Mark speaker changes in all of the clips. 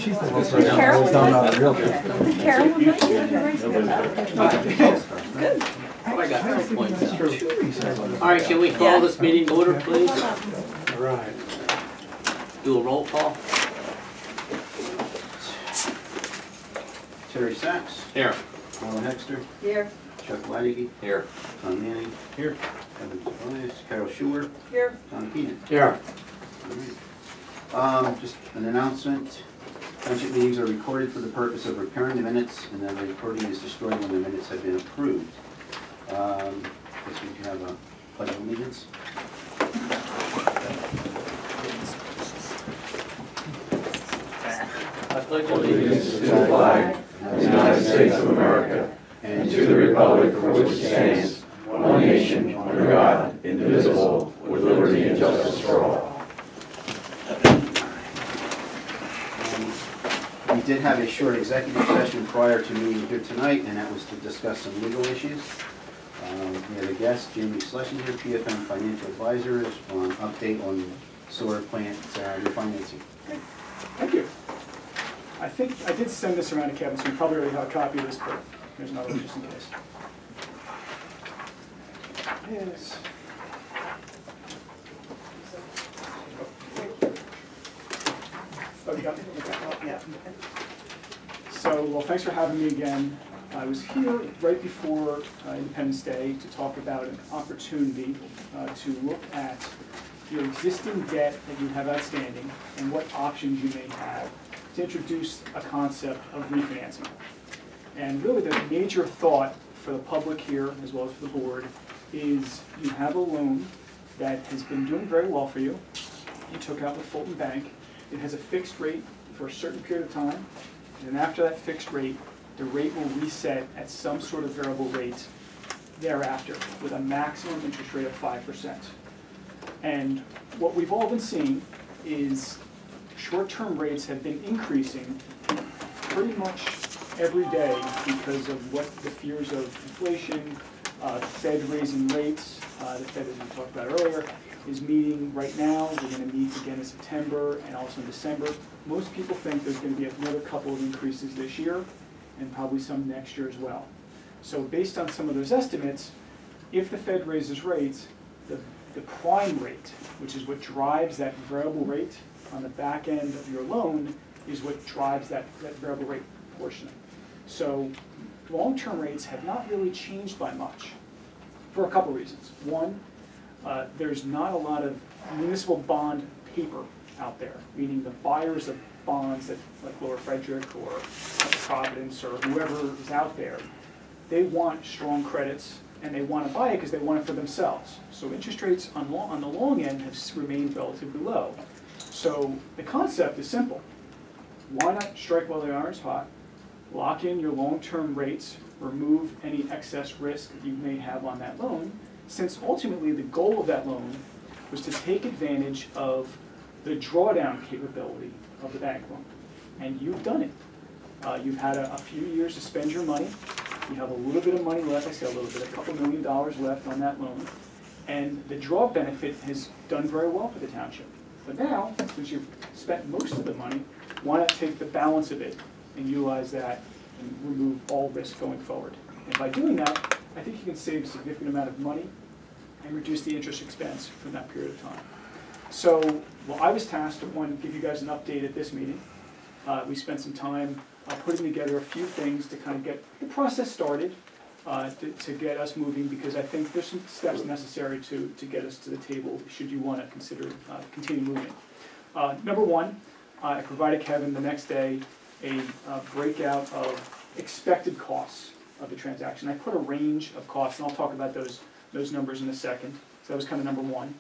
Speaker 1: She's the
Speaker 2: Carol?
Speaker 1: Carol?
Speaker 2: Good.
Speaker 3: Oh, I got 2 points out. All right, can we call this meeting to order, please?
Speaker 1: All right.
Speaker 3: Do a roll call.
Speaker 4: Terry Sachs.
Speaker 3: Here.
Speaker 4: Alan Hexter.
Speaker 2: Here.
Speaker 4: Chuck Leidige.
Speaker 3: Here.
Speaker 4: Tom Manning.
Speaker 1: Here.
Speaker 4: Kevin Tobias. Carol Schuler.
Speaker 2: Here.
Speaker 4: Tom Keenan.
Speaker 1: Here.
Speaker 4: All right. Just an announcement. Township meetings are recorded for the purpose of preparing the minutes, and then the recording is destroyed when the minutes have been approved. Guess we can have a pledge of allegiance.
Speaker 3: I pledge
Speaker 5: Allegiance to the flag of the United States of America and to the republic for which it stands, one nation, under God, indivisible, with liberty and justice for all.
Speaker 4: We did have a short executive session prior to meeting here tonight, and that was to discuss some legal issues. We had a guest, Jamie Schlensinger, PFM Financial Advisors, on update on solar plant refinancing.
Speaker 6: Thank you. I think I did send this around to Kevin, so you probably already have a copy of this, but here's another one just in case. Yes. Oh, you got it? Okay. Yeah. So, well, thanks for having me again. I was here right before Independence Day to talk about an opportunity to look at your existing debt that you have outstanding and what options you may have to introduce a concept of refinancing. And really the major thought for the public here, as well as for the board, is you have a loan that has been doing very well for you. You took out with Fulton Bank. It has a fixed rate for a certain period of time, and then after that fixed rate, the rate will reset at some sort of variable rate thereafter with a maximum interest rate of 5%. And what we've all been seeing is short-term rates have been increasing pretty much every day because of what the fears of inflation, the Fed raising rates. The Fed, as we talked about earlier, is meeting right now. We're going to meet again in September and also in December. Most people think there's going to be another couple of increases this year and probably some next year as well. So based on some of those estimates, if the Fed raises rates, the prime rate, which is what drives that variable rate on the back end of your loan, is what drives that variable rate portion. So long-term rates have not really changed by much for a couple reasons. One, there's not a lot of municipal bond paper out there, meaning the buyers of bonds that, like Lower Frederick or Providence or whoever is out there, they want strong credits and they want to buy it because they want it for themselves. So interest rates on the long end have remained relatively low. So the concept is simple. Why not strike while the iron's hot, lock in your long-term rates, remove any excess risk that you may have on that loan, since ultimately the goal of that loan was to take advantage of the drawdown capability of the bank loan. And you've done it. You've had a few years to spend your money. You have a little bit of money left, I say a little bit, a couple $1 million left on that loan. And the draw benefit has done very well for the township. But now, since you've spent most of the money, why not take the balance of it and utilize that and remove all risk going forward? And by doing that, I think you can save a significant amount of money and reduce the interest expense from that period of time. So, well, I was tasked to, one, give you guys an update at this meeting. We spent some time putting together a few things to kind of get the process started, to get us moving, because I think there's some steps necessary to get us to the table should you want to consider continue moving. Number one, I provided Kevin the next day a breakout of expected costs of the transaction. I put a range of costs, and I'll talk about those numbers in a second. So that was kind of number one.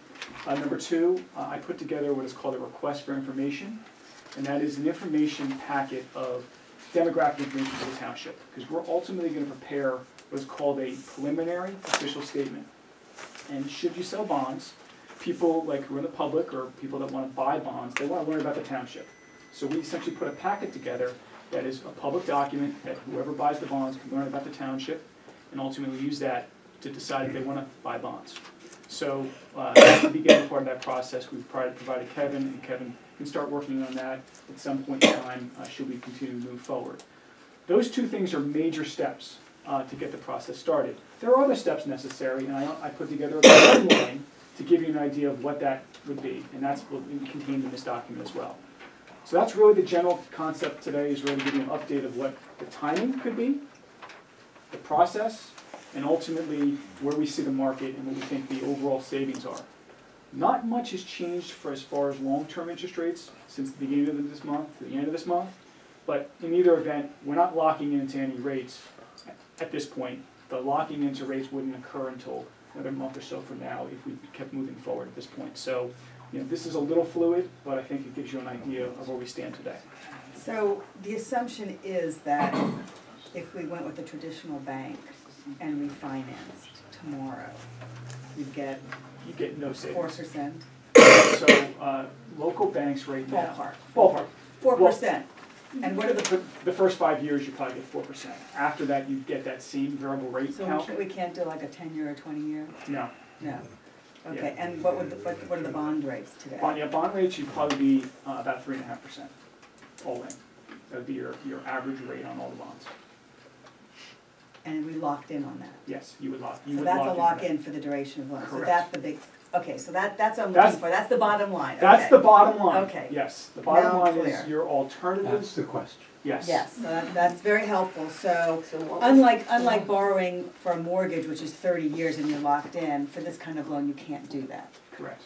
Speaker 6: Number two, I put together what is called a request for information, and that is an information packet of demographic information for the township, because we're ultimately going to prepare what is called a preliminary official statement. And should you sell bonds, people like who are in the public or people that want to buy bonds, they want to learn about the township. So we essentially put a packet together that is a public document that whoever buys the bonds can learn about the township and ultimately use that to decide if they want to buy bonds. So at the beginning part of that process, we've provided Kevin, and Kevin can start working on that at some point in time should we continue to move forward. Those two things are major steps to get the process started. There are other steps necessary, and I put together a timeline to give you an idea of what that would be, and that's what we contained in this document as well. So that's really the general concept today, is really to give you an update of what the timing could be, the process, and ultimately where we see the market and what we think the overall savings are. Not much has changed for as far as long-term interest rates since the beginning of this month to the end of this month, but in either event, we're not locking into any rates at this point. The locking into rates wouldn't occur until another month or so from now if we kept moving forward at this point. So, this is a little fluid, but I think it gives you an idea of where we stand today.
Speaker 2: So the assumption is that if we went with a traditional bank and refinanced tomorrow, you'd get
Speaker 6: You get no savings.
Speaker 2: 4%?
Speaker 6: So local banks right now. Ballpark.
Speaker 2: 4%. And what are
Speaker 6: The first 5 years, you probably get 4%. After that, you get that same variable rate
Speaker 2: so
Speaker 6: count.
Speaker 2: we can't do like a 10-year or 20-year?
Speaker 6: No.
Speaker 2: No. Okay, and what are the bond rates today?
Speaker 6: Bond rates, you'd probably be about 3.5% all in. That would be your average rate on all the bonds.
Speaker 2: And we locked in on that?
Speaker 6: Yes, you would lock.
Speaker 2: So that's a lock-in for the duration of loan. So
Speaker 6: Correct.
Speaker 2: that's the big, okay, so that's what I'm looking for. That's the bottom line.
Speaker 6: That's
Speaker 2: Okay.
Speaker 6: the bottom line.
Speaker 2: Okay.
Speaker 6: Yes, the bottom
Speaker 2: Now
Speaker 6: line
Speaker 2: clear.
Speaker 6: is your alternatives.
Speaker 1: That's the question.
Speaker 6: Yes.
Speaker 2: Yes, so that's very helpful. So unlike borrowing for a mortgage, which is 30 years and you're locked in, for this kind of loan, you can't do that.
Speaker 6: Correct.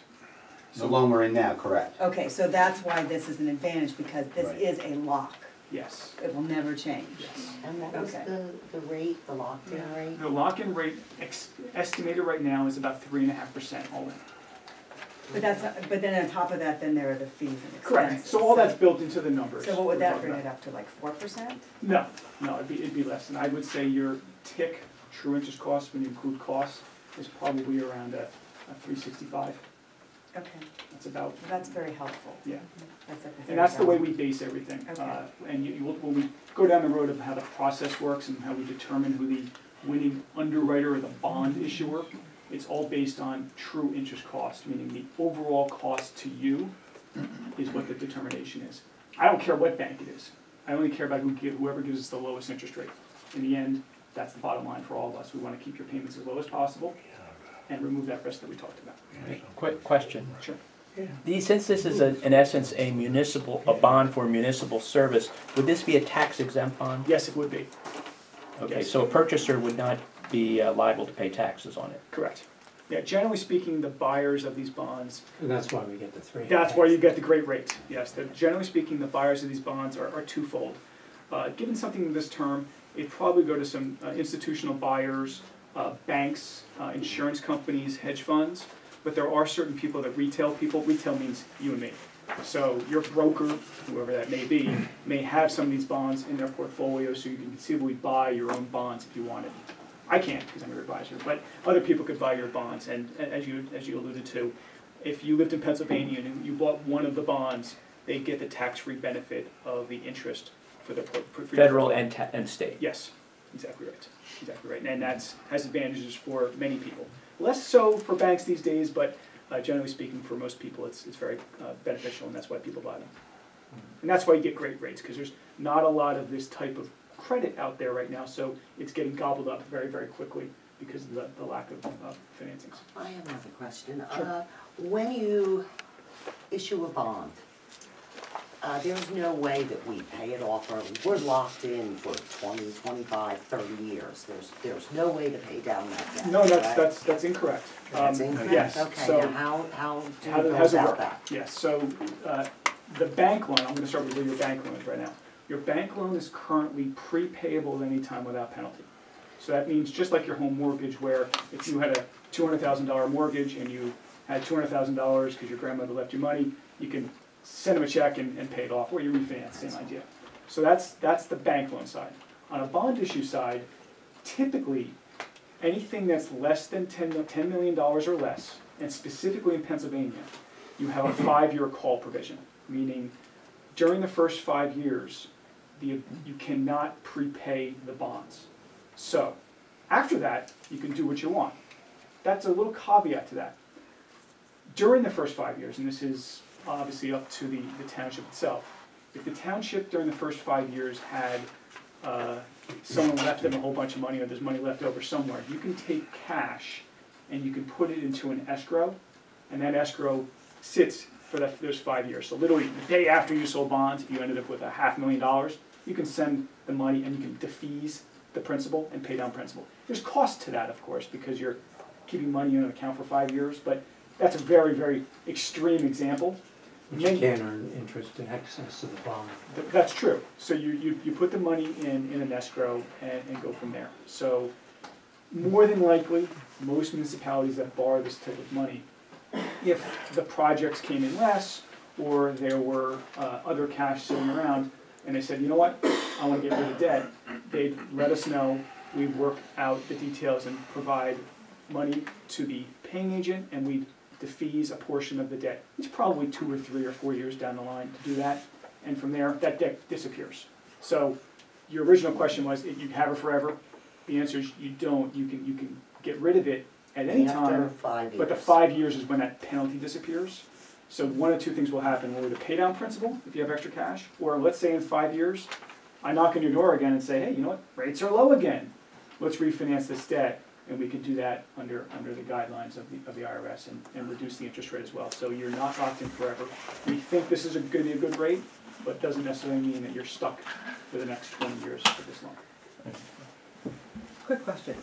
Speaker 4: The loan we're in now, correct.
Speaker 2: Okay, so that's why this is an advantage, because this
Speaker 4: Right.
Speaker 2: is a lock.
Speaker 6: Yes.
Speaker 2: It will never change.
Speaker 6: Yes.
Speaker 7: And what was
Speaker 2: Okay.
Speaker 7: the rate, the locked-in rate?
Speaker 6: The lock-in rate estimated right now is about 3.5% all in.
Speaker 2: But but then on top of that, then there are the fees and expenses.
Speaker 6: Correct. So all that's built into the numbers.
Speaker 2: So what would
Speaker 6: we're
Speaker 2: that
Speaker 6: talking
Speaker 2: bring
Speaker 6: about.
Speaker 2: it up to, like 4%?
Speaker 6: No, it'd be less than. I would say your TIC, true interest cost, when you include costs, is probably around a 365.
Speaker 2: Okay,
Speaker 6: That's about,
Speaker 2: well, that's very helpful.
Speaker 6: yeah.
Speaker 2: That's like
Speaker 6: And that's the way we base everything.
Speaker 2: Okay.
Speaker 6: And when we go down the road of how the process works and how we determine who the winning underwriter or the bond issuer, it's all based on true interest cost, meaning the overall cost to you is what the determination is. I don't care what bank it is. I only care about whoever gives us the lowest interest rate. In the end, that's the bottom line for all of us. We want to keep your payments as low as possible and remove that risk that we talked about.
Speaker 8: Quick question.
Speaker 6: Sure.
Speaker 8: Since this is in essence a bond for municipal service, would this be a tax exempt bond?
Speaker 6: Yes, it would be.
Speaker 8: Okay,
Speaker 6: Yes.
Speaker 8: so a purchaser would not be liable to pay taxes on it.
Speaker 6: Correct. Yeah, generally speaking, the buyers of these bonds,
Speaker 1: And that's why we get the 3.
Speaker 6: that's why you get the great rates. Yes, generally speaking, the buyers of these bonds are twofold. Given something in this term, it'd probably go to some institutional buyers, banks, insurance companies, hedge funds, but there are certain people that retail means you and me. So your broker, whoever that may be, may have some of these bonds in their portfolio, so you can conceivably buy your own bonds if you wanted. I can't because I'm your advisor, but other people could buy your bonds. And as you alluded to, if you lived in Pennsylvania and you bought one of the bonds, they get the tax-free benefit of the interest for the
Speaker 8: Federal and state.
Speaker 6: Yes, exactly right. Exactly right. And that has advantages for many people. Less so for banks these days, but generally speaking, for most people, it's very beneficial, and that's why people buy them. And that's why you get great rates, because there's not a lot of this type of credit out there right now, so it's getting gobbled up very, very quickly because of the lack of financings.
Speaker 7: I have another question.
Speaker 6: Sure.
Speaker 7: When you issue a bond, there's no way that we pay it off early. We're locked in for 20, 25, 30 years. There's no way to pay down that debt.
Speaker 6: No,
Speaker 7: right?
Speaker 6: that's incorrect.
Speaker 7: That's incorrect?
Speaker 6: Yes.
Speaker 7: Okay,
Speaker 6: So
Speaker 7: now how do you go
Speaker 6: does it
Speaker 7: about
Speaker 6: work?
Speaker 7: that?
Speaker 6: Yes. So the bank loan. I'm going to start with your bank loan is right now. Your bank loan is currently prepayable at any time without penalty. So that means just like your home mortgage, where if you had a $200,000 mortgage and you had $200,000 because your grandmother left you money, you can send them a check and pay it off, or you refinance, same idea. So that's the bank loan side. On a bond issue side, typically anything that's less than $10 million or less, and specifically in Pennsylvania, you have a 5-year call provision, meaning during the first 5 years, you cannot prepay the bonds. So after that, you can do what you want. that's a little caveat to that. During the first 5 years, and this is obviously up to the township itself, if the township during the first 5 years had someone left them a whole bunch of money, or there's money left over somewhere, you can take cash and you can put it into an escrow, and that escrow sits for those 5 years. So literally, the day after you sold bonds, if you ended up with $500,000, you can send the money and you can defease the principal and pay down principal. There's cost to that, of course, because you're keeping money in an account for 5 years, but that's a very, very extreme example.
Speaker 1: But you can't earn interest in excess of the bond.
Speaker 6: That's true. So you put the money in an escrow and go from there. So more than likely, most municipalities that borrow this type of money, if the projects came in less or there were other cash sitting around and they said, you know what, I want to get rid of debt, they'd let us know, we'd work out the details and provide money to the paying agent, and we'd defease a portion of the debt. It's probably 2 or 3 or 4 years down the line to do that, and from there, that debt disappears. So your original question was, you have it forever? The answer is you don't. You can get rid of it at any time, but the 5 years is when that penalty disappears. So one of two things will happen. We'll either pay down principal if you have extra cash, or let's say in 5 years, I knock on your door again and say, hey, you know what, rates are low again. Let's refinance this debt, and we can do that under the guidelines of the IRS and reduce the interest rate as well. So you're not locked in forever. We think this is going to be a good rate, but doesn't necessarily mean that you're stuck for the next 20 years for this long.
Speaker 9: Quick question.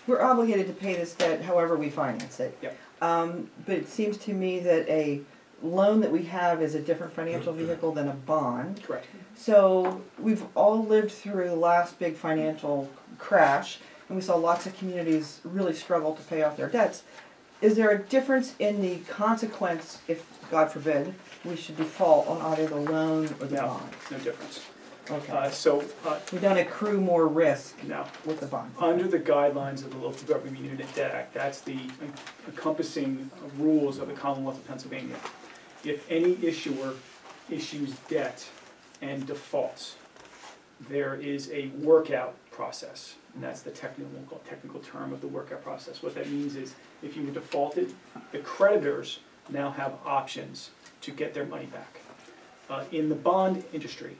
Speaker 9: We're obligated to pay this debt however we finance it.
Speaker 6: Yep.
Speaker 9: But it seems to me that a loan that we have is a different financial vehicle than a bond.
Speaker 6: Correct.
Speaker 9: So we've all lived through the last big financial crash, and we saw lots of communities really struggle to pay off their debts. Is there a difference in the consequence if, God forbid, we should default on either the loan or the bond?
Speaker 6: No difference.
Speaker 9: Okay. We don't accrue more risk with the bond.
Speaker 6: Under the guidelines of the Local Government Unit Debt Act, that's the encompassing rules of the Commonwealth of Pennsylvania. If any issuer issues debt and defaults, there is a workout process, and that's the technical term of the workout process. What that means is if you were defaulted, the creditors now have options to get their money back. In the bond industry,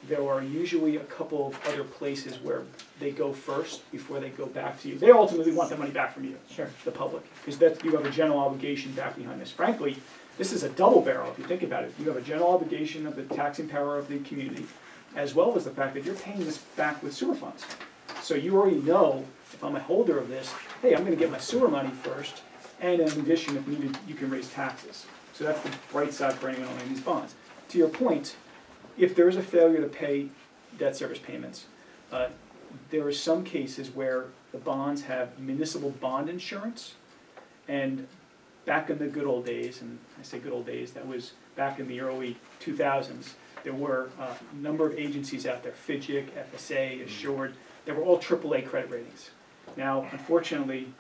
Speaker 6: there are usually a couple of other places where they go first before they go back to you. They ultimately want the money back from you, the public, because you have a general obligation back behind this. Frankly, this is a double barrel if you think about it. You have a general obligation of the taxing power of the community, as well as the fact that you're paying this back with sewer funds. So you already know, if I'm a holder of this, hey, I'm going to get my sewer money first, and in addition, if needed, you can raise taxes. So that's the bright side for anyone owning these bonds. To your point, if there is a failure to pay debt service payments, there are some cases where the bonds have municipal bond insurance, and back in the good old days, and I say good old days, that was back in the early 2000s, there were a number of agencies out there, FIDGIC, FSA, Assured, they were all AAA credit ratings. Now, unfortunately,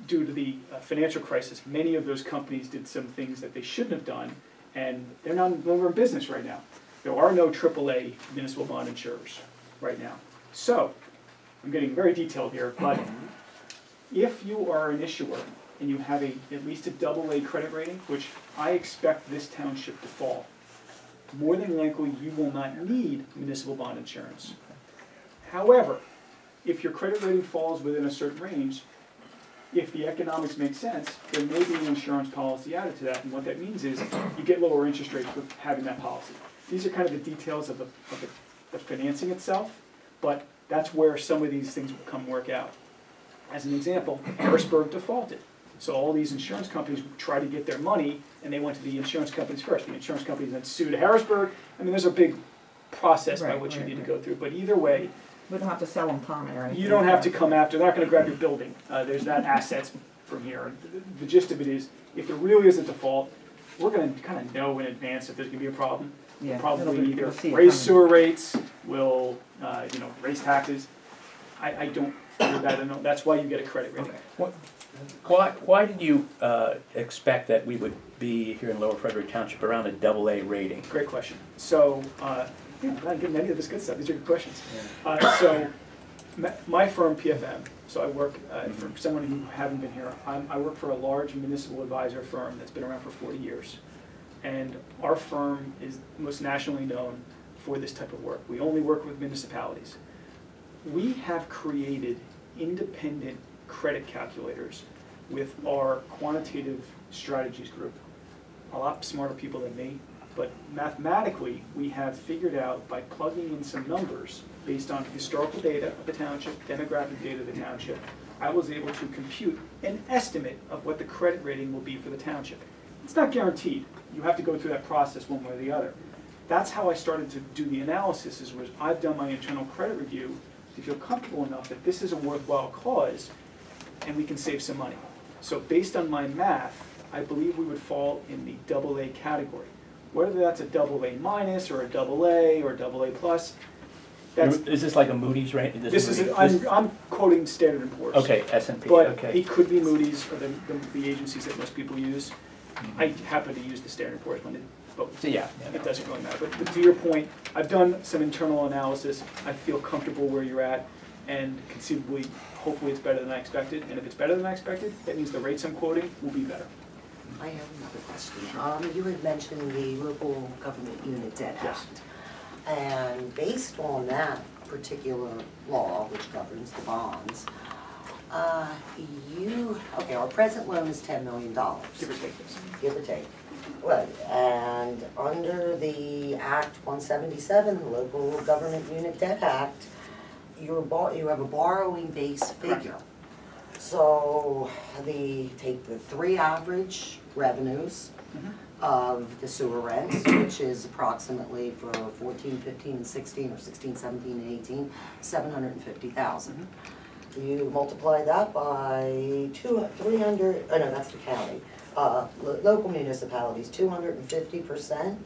Speaker 6: due to the financial crisis, many of those companies did some things that they shouldn't have done, and they're no longer in business right now. There are no AAA municipal bond insurers right now. So, I'm getting very detailed here, but if you are an issuer and you have at least a AA credit rating, which I expect this township to fall, more than likely you will not need municipal bond insurance. However, if your credit rating falls within a certain range, if the economics make sense, there may be an insurance policy added to that, and what that means is you get lower interest rates with having that policy. These are kind of the details of the financing itself, but that's where some of these things will work out. As an example, Harrisburg defaulted. So all these insurance companies tried to get their money, and they went to the insurance companies first. The insurance companies then sued Harrisburg. I mean, there's a big process by which you need to go through. But either way,
Speaker 9: we don't have to sell them common or anything.
Speaker 6: You don't have to come after. They're not going to grab your building. There's not assets from here. The gist of it is, if there really is a default, we're going to kind of know in advance if there's going to be a problem.
Speaker 9: Yeah,
Speaker 6: we'll probably either
Speaker 9: we'll
Speaker 6: raise sewer rates, we'll raise taxes. I don't fear that. I know that's why you get a credit rating.
Speaker 8: Okay. Why did you expect that we would be here in Lower Frederick Township around a AA rating?
Speaker 6: Great question. So, I'm not getting any of this good stuff. These are good questions. So, My firm, PFM, so I work, for someone who haven't been here, I work for a large municipal advisor firm that's been around for 40 years. And our firm is most nationally known for this type of work. We only work with municipalities. We have created independent credit calculators with our quantitative strategies group. A lot smarter people than me, but mathematically, we have figured out by plugging in some numbers based on historical data of the township, demographic data of the township, I was able to compute an estimate of what the credit rating will be for the township. It's not guaranteed. You have to go through that process one way or the other. That's how I started to do the analysis, is I've done my internal credit review to feel comfortable enough that this is a worthwhile cause and we can save some money. So based on my math, I believe we would fall in the AA category. Whether that's a AA minus or a AA or AA plus, that's,
Speaker 8: is this like a Moody's rate?
Speaker 6: this is I'm quoting Standard & Poor's.
Speaker 8: Okay, S&P,
Speaker 6: But
Speaker 8: okay.
Speaker 6: it could be Moody's or the agencies that most people use. I happen to use the Standard & Poor's one, but
Speaker 8: So yeah,
Speaker 6: it doesn't really matter. But to your point, I've done some internal analysis. I feel comfortable where you're at, and conceivably, hopefully it's better than I expected. And if it's better than I expected, that means the rates I'm quoting will be better.
Speaker 7: I have another question. You had mentioned the Local Government Unit Debt
Speaker 6: Yes.
Speaker 7: Act. And based on that particular law, which governs the bonds, okay, our present loan is $10 million.
Speaker 6: Give or take this.
Speaker 7: Give or take. Right, and under the Act 177, the Local Government Unit Debt Act, you have a borrowing base figure. So take the 3 average revenues of the sewer rents, which is approximately for 14, 15, and 16, or 16, 17, and 18, 750,000. You multiply that by 300, oh no, that's the county. Local municipalities, 250%.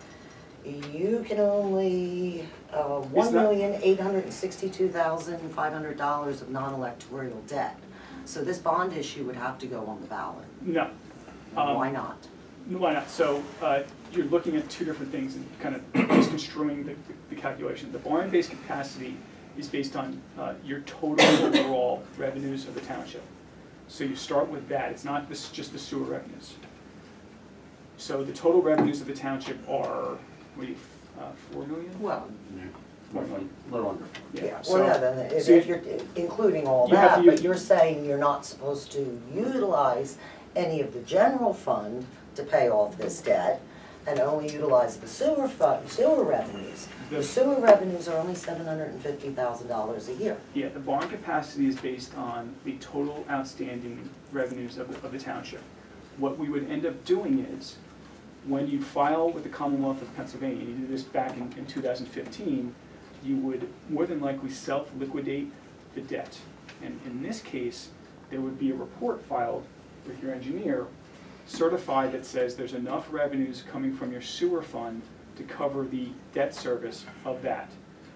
Speaker 7: You can only, $1,862,500 of non-electoral debt. So this bond issue would have to go on the ballot.
Speaker 6: No.
Speaker 7: Why not?
Speaker 6: Why not? So you're looking at 2 different things and kind of misconstruing the calculation. The borrowing-based capacity is based on your total overall revenues of the township. So you start with that. It's not just the sewer revenues. So the total revenues of the township are, what do you, 4 million?
Speaker 7: Well,
Speaker 4: A little under.
Speaker 7: yeah,
Speaker 6: So-
Speaker 7: well, yeah, then
Speaker 6: so
Speaker 7: if you're including all
Speaker 6: you have
Speaker 7: that,
Speaker 6: to
Speaker 7: but
Speaker 6: use-
Speaker 7: you're saying you're not supposed to utilize any of the general fund to pay off this debt, and only utilize the sewer revenues. The sewer revenues are only $750,000 a year.
Speaker 6: Yeah, the borrowing capacity is based on the total outstanding revenues of the township. What we would end up doing is, when you file with the Commonwealth of Pennsylvania, you did this back in 2015, you would more than likely self-liquidate the debt. And in this case, there would be a report filed with your engineer certified that says there's enough revenues coming from your sewer fund to cover the debt service of that.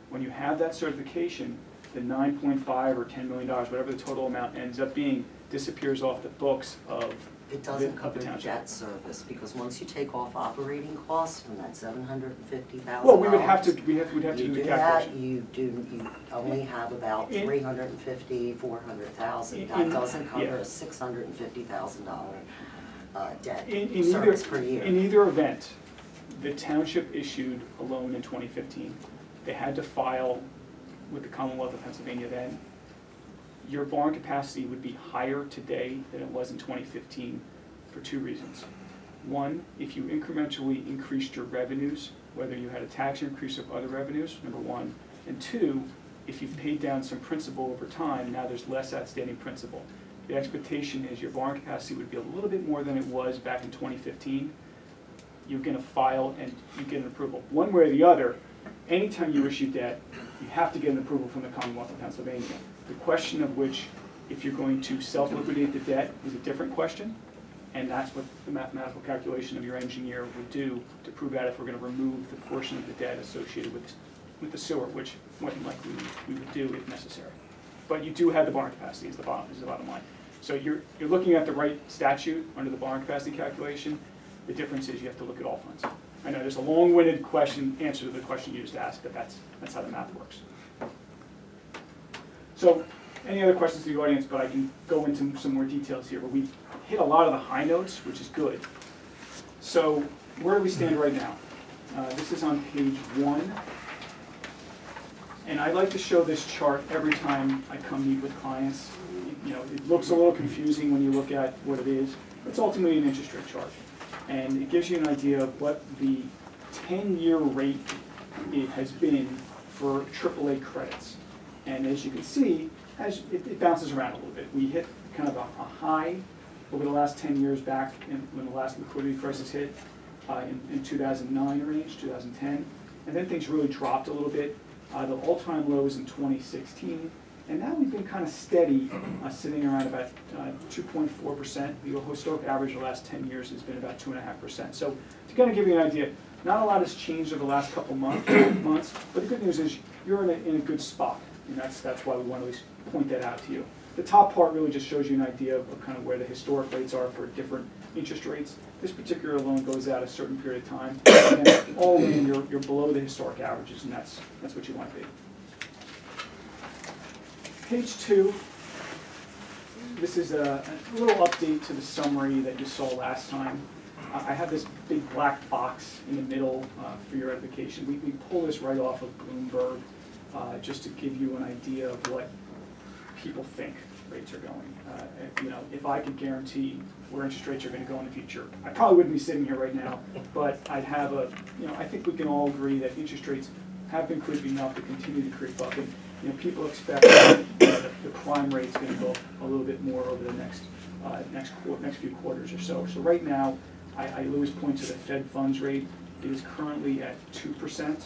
Speaker 6: When you have that certification, the 9.5 or $10 million, whatever the total amount ends up being, disappears off the books of
Speaker 7: It doesn't
Speaker 6: the
Speaker 7: cover the
Speaker 6: township.
Speaker 7: debt service, because once you take off operating costs from that $750,000.
Speaker 6: Well, we'd have to do the calculation.
Speaker 7: You only have about
Speaker 6: In-
Speaker 7: $350,000, $400,000. That
Speaker 6: in-
Speaker 7: doesn't cover
Speaker 6: yeah.
Speaker 7: a $650,000 debt
Speaker 6: In
Speaker 7: service per year.
Speaker 6: In either event, the township issued a loan in 2015. They had to file with the Commonwealth of Pennsylvania then. Your borrowing capacity would be higher today than it was in 2015 for 2 reasons. One, if you incrementally increased your revenues, whether you had a tax increase of other revenues, number 1, and 2, if you've paid down some principal over time, now there's less outstanding principal. The expectation is your borrowing capacity would be a little bit more than it was back in 2015. You're going to file and you get an approval. One way or the other, anytime you issue debt, you have to get an approval from the Commonwealth of Pennsylvania. The question of which, if you're going to self-liquidate the debt, is a different question, and that's what the mathematical calculation of your engineer would do to prove out if we're going to remove the portion of the debt associated with the sewer, which more than likely we would do if necessary. But you do have the borrowing capacity is the bottom line. So you're looking at the right statute under the borrowing capacity calculation. The difference is you have to look at all funds. I know there's a long-winded answer to the question you just asked, but that's how the math works. So, any other questions to the audience, but I can go into some more details here, but we hit a lot of the high notes, which is good. So, where do we stand right now? This is on page 1. And I like to show this chart every time I come meet with clients. You know, it looks a little confusing when you look at what it is. It's ultimately an interest rate chart. And it gives you an idea of what the 10-year rate it has been for AAA credits. And as you can see, it bounces around a little bit. We hit kind of a high over the last 10 years back when the last liquidity crisis hit in 2009 range, 2010. And then things really dropped a little bit. The all-time low was in 2016. And now we've been kind of steady, sitting around about 2.4%. The historic average of the last 10 years has been about 2.5%. So to kind of give you an idea, not a lot has changed over the last couple months, but the good news is you're in a good spot. And that's why we want to at least point that out to you. The top part really just shows you an idea of kind of where the historic rates are for different interest rates. This particular loan goes out a certain period of time, and then all in you're below the historic averages, and that's what you want to be. Page 2, this is a little update to the summary that you saw last time. I have this big black box in the middle for your edification. We pull this right off of Bloomberg just to give you an idea of what people think rates are going. You know, if I could guarantee where interest rates are going to go in the future, I probably wouldn't be sitting here right now, but I'd have I think we can all agree that interest rates have been creeping up, to continue to creep up, and people expect the prime rate is going to go a little bit more over the next few quarters or so. So right now, I always point to the Fed funds rate. It is currently at 2%.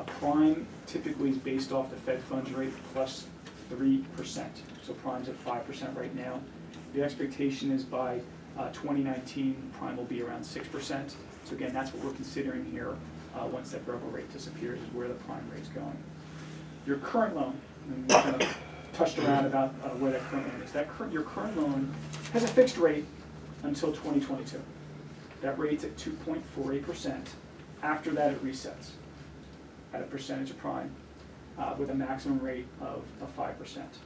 Speaker 6: Prime typically is based off the Fed funds rate plus 3%. So prime's at 5% right now. The expectation is by 2019, prime will be around 6%. So again, that's what we're considering here. Once that variable rate disappears, is where the prime rate's going. Your current loan, and we kind of touched around about where that current loan is. Your current loan has a fixed rate until 2022. That rate's at 2.48%. After that, it resets at a percentage of prime with a maximum rate of 5%.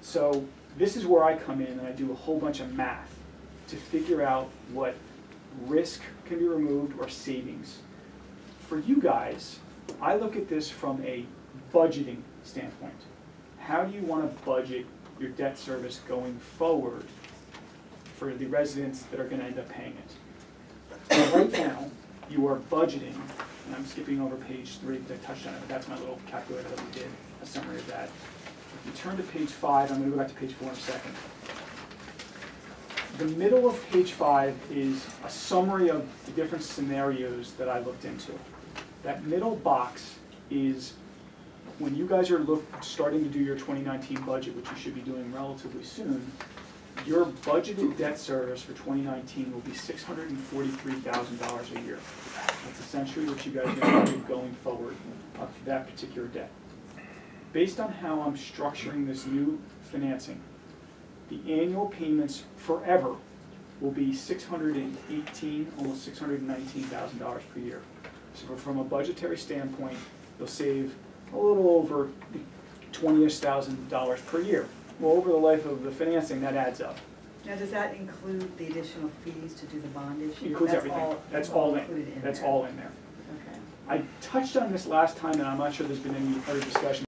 Speaker 6: So this is where I come in and I do a whole bunch of math to figure out what risk can be removed or savings. For you guys, I look at this from a budgeting standpoint. How do you want to budget your debt service going forward for the residents that are going to end up paying it? So right now, you are budgeting, and I'm skipping over page 3 because I touched on it, but that's my little calculator that we did, a summary of that. If you turn to page 5, I'm going to go back to page 4 in a second. The middle of page 5 is a summary of the different scenarios that I looked into. That middle box is when you guys are starting to do your 2019 budget, which you should be doing relatively soon, your budgeted debt service for 2019 will be $643,000 a year. That's essentially what you guys are going to do going forward for that particular debt. Based on how I'm structuring this new financing, the annual payments forever will be $618,000, almost $619,000 per year. So from a budgetary standpoint, you'll save a little over $20,000 per year. Well, over the life of the financing, that adds up.
Speaker 2: Now, does that include the additional fees to do the bond issue?
Speaker 6: Includes everything. That's all in. That's all in there.
Speaker 2: Okay.
Speaker 6: I touched on this last time, and I'm not sure there's been any other discussion.